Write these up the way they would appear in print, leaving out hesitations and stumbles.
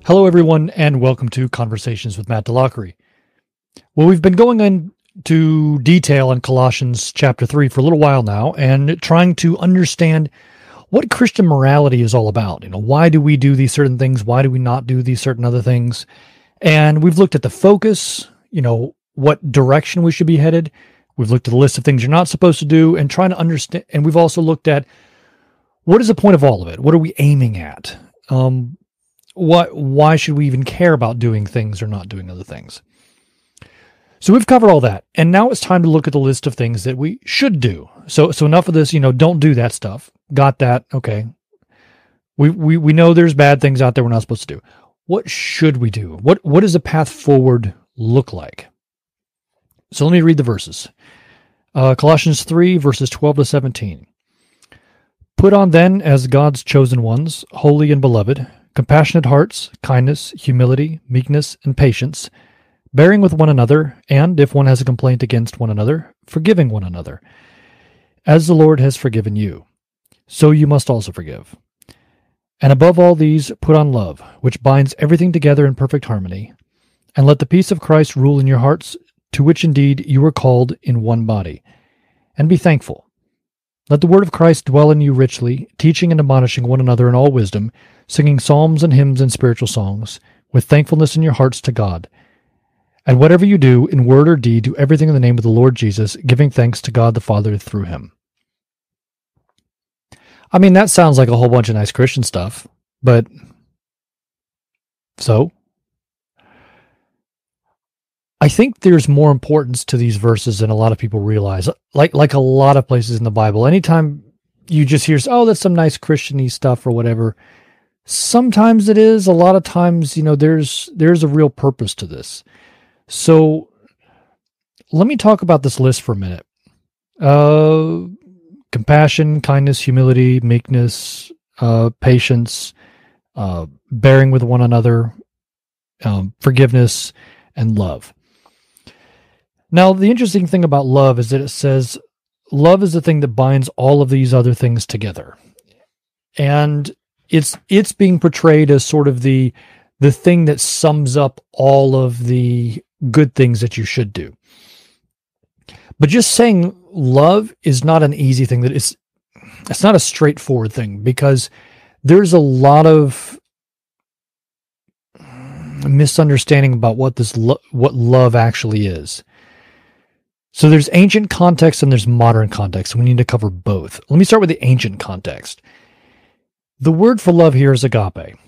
Hello, everyone, and welcome to Conversations with Matt DeLockery. Well, we've been going into detail in Colossians chapter 3 for a little while now and trying to understand what Christian morality is all about. Why do we do these certain things? Why do we not do these certain other things? And we've looked at the focus, what direction we should be headed. We've looked at the list of things you're not supposed to do and trying to understand. And we've also looked at what is the point of all of it? What are we aiming at? Why should we even care about doing things or not doing other things? So we've covered all that, and now it's time to look at the list of things that we should do. So enough of this, don't do that stuff. Got that? Okay. We know there's bad things out there we're not supposed to do. What should we do? What does a path forward look like? So let me read the verses. Colossians 3, verses 12 to 17. Put on then as God's chosen ones, holy and beloved, compassionate hearts, kindness, humility, meekness, and patience, bearing with one another, and, if one has a complaint against one another, forgiving one another. As the Lord has forgiven you, so you must also forgive. And above all these, put on love, which binds everything together in perfect harmony, and let the peace of Christ rule in your hearts, to which indeed you were called in one body. And be thankful. Let the word of Christ dwell in you richly, teaching and admonishing one another in all wisdom, singing psalms and hymns and spiritual songs, with thankfulness in your hearts to God. And whatever you do, in word or deed, do everything in the name of the Lord Jesus, giving thanks to God the Father through him. I mean, that sounds like a whole bunch of nice Christian stuff, but so? I think there's more importance to these verses than a lot of people realize. Like a lot of places in the Bible, anytime you just hear, oh, that's some nice Christian-y stuff or whatever, sometimes it is. A lot of times, there's a real purpose to this. So let me talk about this list for a minute. Compassion, kindness, humility, meekness, patience, bearing with one another, forgiveness, and love. Now, the interesting thing about love is that it says love is the thing that binds all of these other things together. And it's being portrayed as sort of the thing that sums up all of the good things that you should do. But just saying love is not an easy thing. It's not a straightforward thing, because there's a lot of misunderstanding about what love actually is. So there's ancient context and there's modern context. So we need to cover both. Let me start with the ancient context. The word for love here is agape.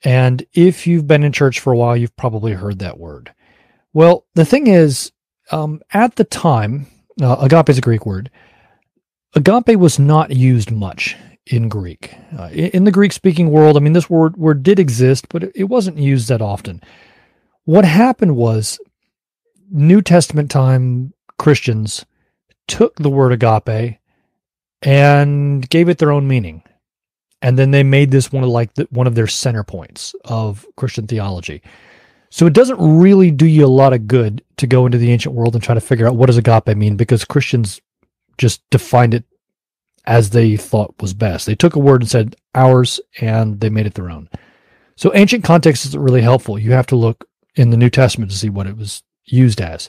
And if you've been in church for a while, you've probably heard that word. Well, the thing is, at the time, agape is a Greek word. Agape was not used much in Greek. In the Greek-speaking world, this word did exist, but it wasn't used that often. What happened was, New Testament time Christians took the word agape and gave it their own meaning. And then they made this one of their center points of Christian theology. So it doesn't really do you a lot of good to go into the ancient world and try to figure out what does agape mean, because Christians just defined it as they thought was best. They took a word and said ours, and they made it their own. So ancient context isn't really helpful. You have to look in the New Testament to see what it was used as.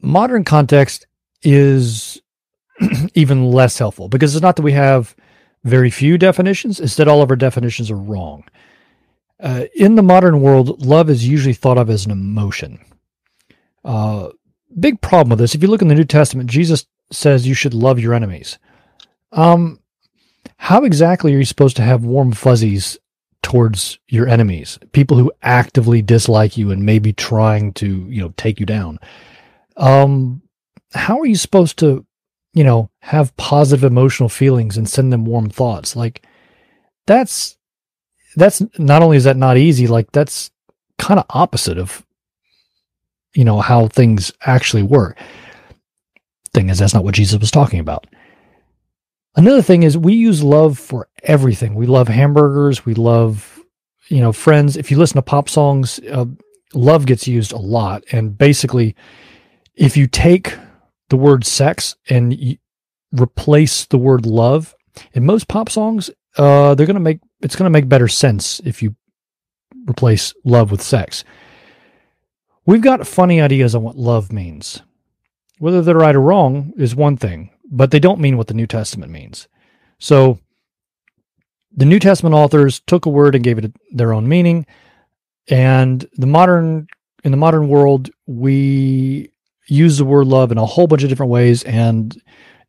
Modern context is even less helpful, because it's not that we have very few definitions. Instead, all of our definitions are wrong. In the modern world, love is usually thought of as an emotion. Big problem with this. If you look in the New Testament, Jesus says you should love your enemies. How exactly are you supposed to have warm fuzzies towards your enemies? People who actively dislike you and maybe trying to, take you down. How are you supposed to, have positive emotional feelings and send them warm thoughts? That's not only is that not easy, that's kind of opposite of, how things actually work. Thing is, that's not what Jesus was talking about. Another thing is, we use love for everything. We love hamburgers. We love, friends. If you listen to pop songs, love gets used a lot. And basically, if you take the word sex and you replace the word love in most pop songs, it's going to make better sense if you replace love with sex. We've got funny ideas on what love means. Whether they're right or wrong is one thing, but they don't mean what the New Testament means. So the New Testament authors took a word and gave it their own meaning, and in the modern world, we use the word love in a whole bunch of different ways, and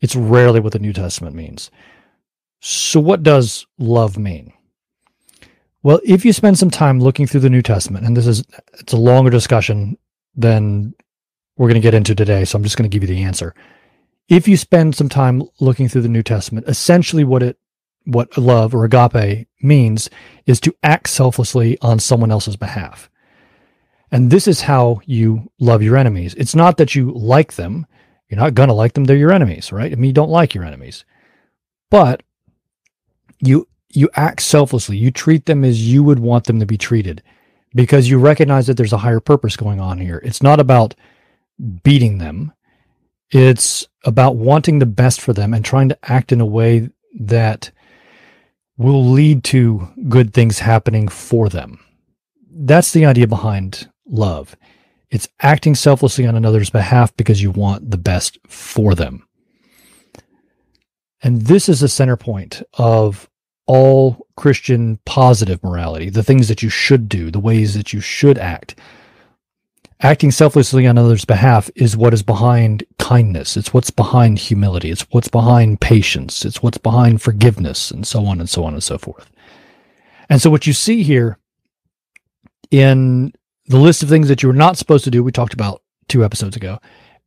it's rarely what the New Testament means. So what does love mean? Well, if you spend some time looking through the New Testament, and it's a longer discussion than we're going to get into today, so I'm just going to give you the answer. If you spend some time looking through the New Testament, essentially what love or agape means is to act selflessly on someone else's behalf. And this is how you love your enemies. It's not that you like them. You're not going to like them. They're your enemies, right? I mean, you don't like your enemies. But you act selflessly. You treat them as you would want them to be treated because you recognize that there's a higher purpose going on here. It's not about beating them. It's about wanting the best for them and trying to act in a way that will lead to good things happening for them. That's the idea behind love. It's acting selflessly on another's behalf because you want the best for them. And this is the center point of all Christian positive morality, the things that you should do, the ways that you should act. Acting selflessly on others' behalf is what is behind kindness. It's what's behind humility. It's what's behind patience. It's what's behind forgiveness, and so on and so on and so forth. And so what you see here in the list of things that you're not supposed to do, we talked about 2 episodes ago,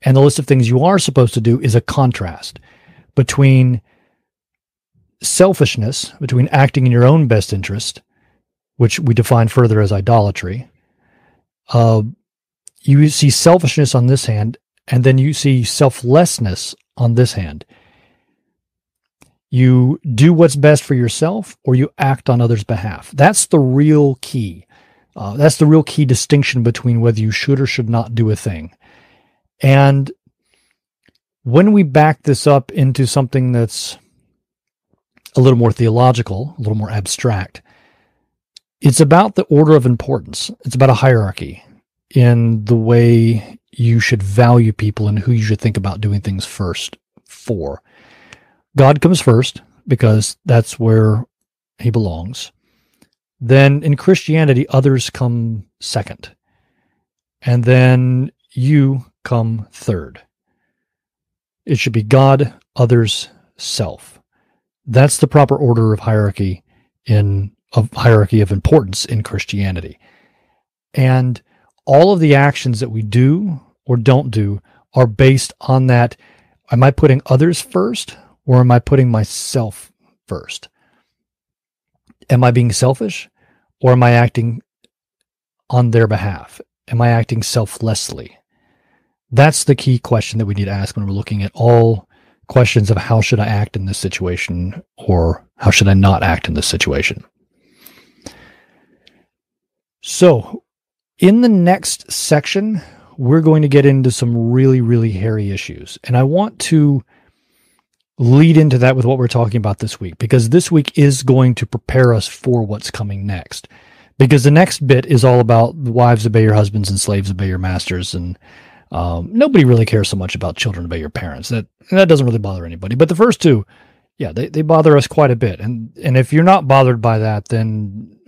and the list of things you are supposed to do is a contrast between selfishness, between acting in your own best interest, which we define further as idolatry. You see selfishness on this hand, and then you see selflessness on this hand. You do what's best for yourself, or you act on others' behalf. That's the real key. That's the real key distinction between whether you should or should not do a thing. And when we back this up into something that's a little more theological, a little more abstract, it's about the order of importance. It's about a hierarchy in the way you should value people and who you should think about doing things first for. God comes first because that's where he belongs. Then in Christianity, others come second. And then you come third. It should be God, others, self. That's the proper order of hierarchy of importance in Christianity. And all of the actions that we do or don't do are based on that. Am I putting others first, or am I putting myself first? Am I being selfish, or am I acting on their behalf? Am I acting selflessly? That's the key question that we need to ask when we're looking at all questions of how should I act in this situation, or how should I not act in this situation. So, in the next section, we're going to get into some really, really hairy issues. And I want to lead into that with what we're talking about this week, because this week is going to prepare us for what's coming next. Because the next bit is all about wives obey your husbands and slaves obey your masters. And nobody really cares so much about children obey your parents. That doesn't really bother anybody. But the first 2, yeah, they bother us quite a bit. And if you're not bothered by that, then,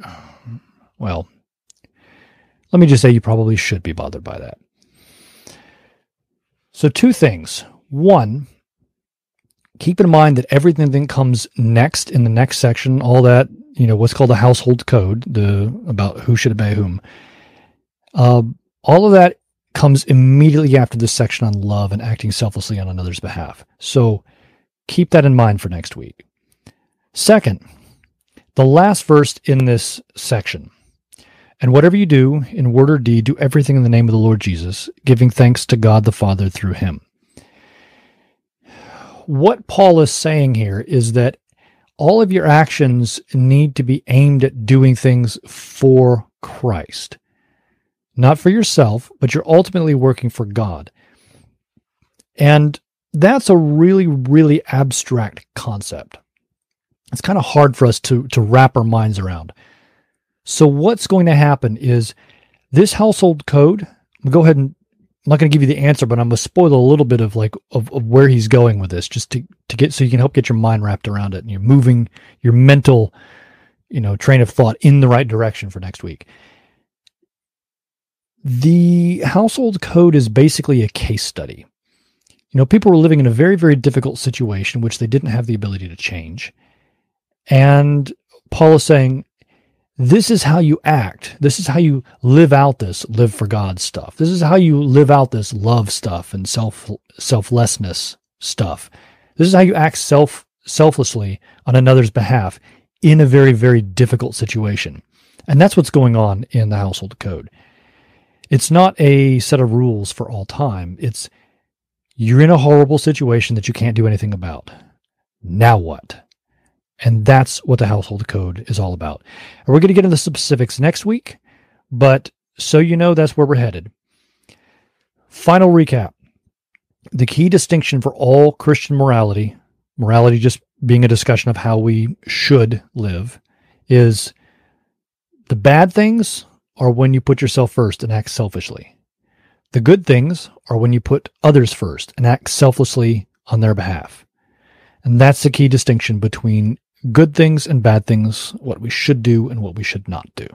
well, let me just say you probably should be bothered by that. So 2 things. 1, keep in mind that everything that comes next in the next section, all that, what's called a household code, about who should obey whom, all of that comes immediately after this section on love and acting selflessly on another's behalf. So keep that in mind for next week. Second, the last verse in this section. And whatever you do, in word or deed, do everything in the name of the Lord Jesus, giving thanks to God the Father through him. What Paul is saying here is that all of your actions need to be aimed at doing things for Christ. Not for yourself, but you're ultimately working for God. And that's a really, really abstract concept. It's kind of hard for us to wrap our minds around. So what's going to happen is this household code, I'm going to go ahead and, I'm not going to give you the answer, but I'm going to spoil a little bit of where he's going with this, just to get, so you can help get your mind wrapped around it and you're moving your mental, train of thought in the right direction for next week. The household code is basically a case study. People were living in a very, very difficult situation, which they didn't have the ability to change. And Paul is saying, this is how you act. This is how you live out this live for God stuff. This is how you live out this love stuff and selflessness stuff. This is how you act selflessly on another's behalf in a very, very difficult situation. And that's what's going on in the household code. It's not a set of rules for all time. It's, you're in a horrible situation that you can't do anything about. Now what? And that's what the household code is all about. And we're going to get into the specifics next week, but so that's where we're headed. Final recap. The key distinction for all Christian morality just being a discussion of how we should live, is the bad things are when you put yourself first and act selfishly. The good things are when you put others first and act selflessly on their behalf. And that's the key distinction between good things and bad things, what we should do and what we should not do.